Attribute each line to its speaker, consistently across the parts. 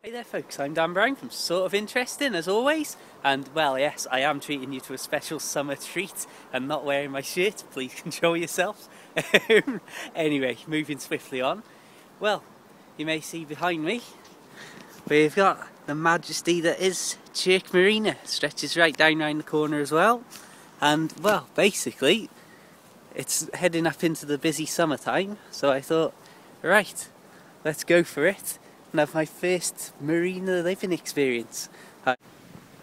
Speaker 1: Hey there folks, I'm Dan Brown from Sort of Interesting as always, and well yes, I am treating you to a special summer treat and not wearing my shirt, please control yourself. Anyway, moving swiftly on, well, you may see behind me, we've got the majesty that is Marina, stretches right down round the corner as well, and well, basically, it's heading up into the busy summertime, so I thought, right, let's go for it and have my first Marina living experience.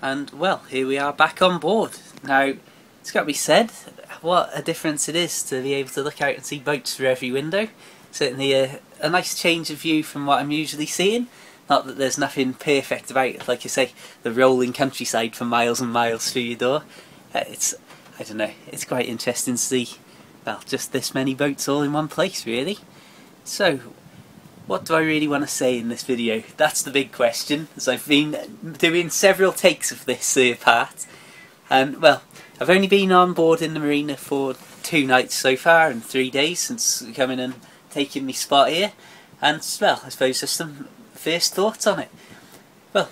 Speaker 1: And well, here we are back on board. Now, it's got to be said, what a difference it is to be able to look out and see boats through every window. Certainly a nice change of view from what I'm usually seeing. Not that there's nothing perfect about it, like you say, the rolling countryside for miles and miles through your door. I don't know, it's quite interesting to see, well, just this many boats all in one place really. So, what do I really want to say in this video? That's the big question, as I've been doing several takes of this part. And well, I've only been on board in the marina for 2 nights so far and 3 days since coming and taking my spot here. And well, I suppose just some first thoughts on it. Well,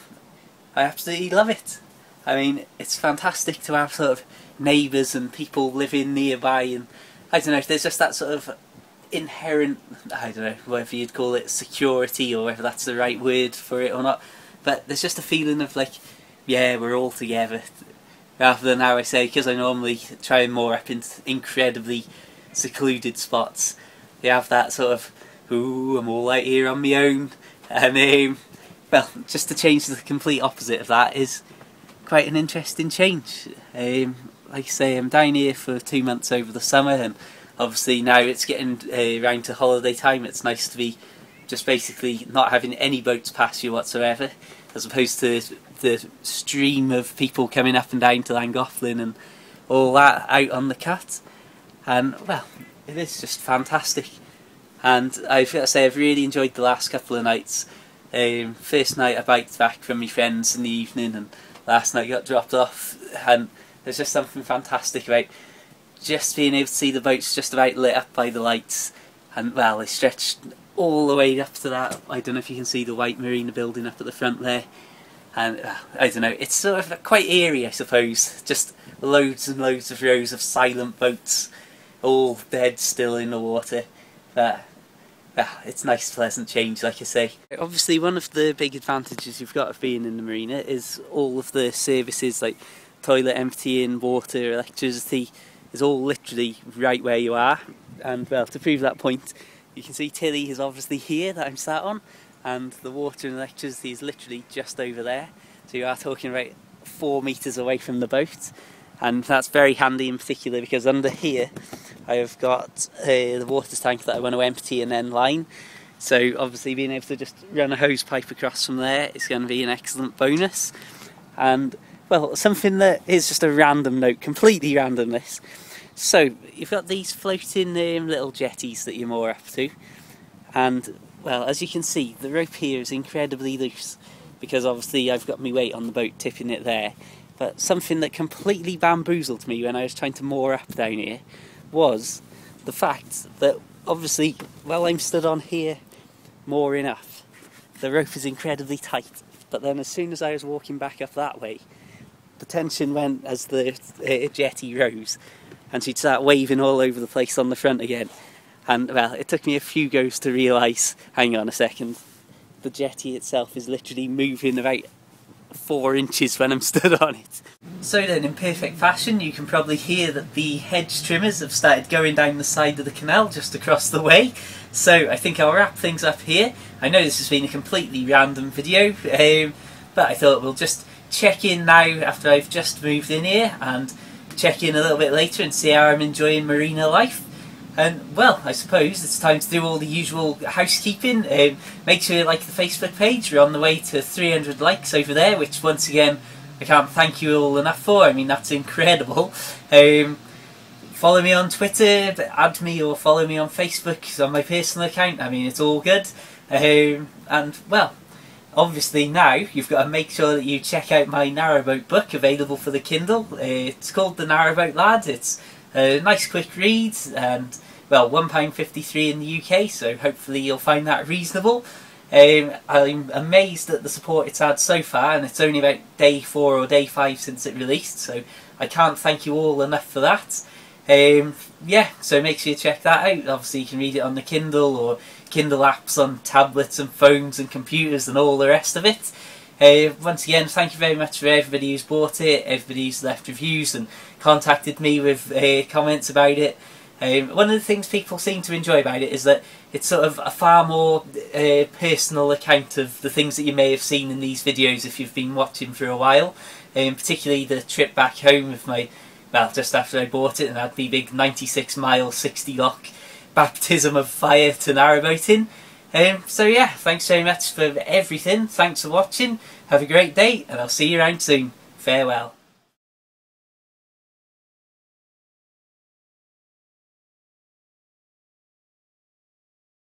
Speaker 1: I absolutely love it. I mean, it's fantastic to have sort of neighbours and people living nearby, and I don't know, there's just that sort of inherent, I don't know whether you'd call it security or whether that's the right word for it or not, but there's just a feeling of like, yeah, we're all together, rather than how I say, because I normally try and moor up in incredibly secluded spots, you have that sort of, ooh, I'm all out here on my own, and well, just to change the complete opposite of that is quite an interesting change. Like I say, I'm down here for 2 months over the summer, and obviously now it's getting round to holiday time. It's nice to be just basically not having any boats pass you whatsoever, as opposed to the stream of people coming up and down to Llangollen and all that out on the cut. And well, it is just fantastic. And I've got to say, I've really enjoyed the last couple of nights. First night I biked back from my friends in the evening, and last night got dropped off, and there's just something fantastic about just being able to see the boats just about lit up by the lights. And well, they stretched all the way up to that, I don't know if you can see the white marina building up at the front there, and I don't know, it's sort of quite eerie I suppose, just loads and loads of rows of silent boats all dead still in the water. But it's a nice pleasant change, like I say. Obviously one of the big advantages you've got of being in the marina is all of the services like toilet emptying, water, electricity is all literally right where you are. And well, to prove that point, you can see Tilly is obviously here that I'm sat on, and the water and electricity is literally just over there, so you are talking about 4 metres away from the boat. And that's very handy in particular because under here I have got the water tank that I want to empty and then line, so obviously being able to just run a hose pipe across from there is going to be an excellent bonus. And well, something that is just a random note, completely random this. So, you've got these floating little jetties that you moor up to, and well, as you can see, the rope here is incredibly loose, because obviously I've got my weight on the boat tipping it there, but something that completely bamboozled me when I was trying to moor up down here was the fact that obviously, while I'm stood on here mooring up, the rope is incredibly tight, but then as soon as I was walking back up that way, the tension went as the jetty rose, and she'd start waving all over the place on the front again. And well, it took me a few goes to realise, hang on a second, the jetty itself is literally moving about 4 inches when I'm stood on it. So then, in perfect fashion, you can probably hear that the hedge trimmers have started going down the side of the canal just across the way. So I think I'll wrap things up here. I know this has been a completely random video, but I thought we'll just check in now after I've just moved in here, and check in a little bit later and see how I'm enjoying marina life. And well, I suppose it's time to do all the usual housekeeping. Make sure you like the Facebook page. We're on the way to 300 likes over there, which once again I can't thank you all enough for. I mean, that's incredible. Follow me on Twitter, add me or follow me on Facebook on my personal account. I mean, it's all good. And well, obviously now you've got to make sure that you check out my narrowboat book available for the Kindle. It's called The Narrowboat Lad. It's a nice quick read, and well, £1.53 in the UK, so hopefully you'll find that reasonable. I'm amazed at the support it's had so far, and it's only about day 4 or day 5 since it released, so I can't thank you all enough for that. Yeah, so make sure you check that out. Obviously you can read it on the Kindle or Kindle apps on tablets and phones and computers and all the rest of it. Once again, thank you very much for everybody who's bought it, everybody who's left reviews and contacted me with comments about it. One of the things people seem to enjoy about it is that it's sort of a far more personal account of the things that you may have seen in these videos if you've been watching for a while. Particularly the trip back home with my, well, just after I bought it and had my big 96-mile 60-lock baptism of fire to narrowboating. So yeah, thanks very much for everything, thanks for watching, have a great day and I'll see you around soon. Farewell.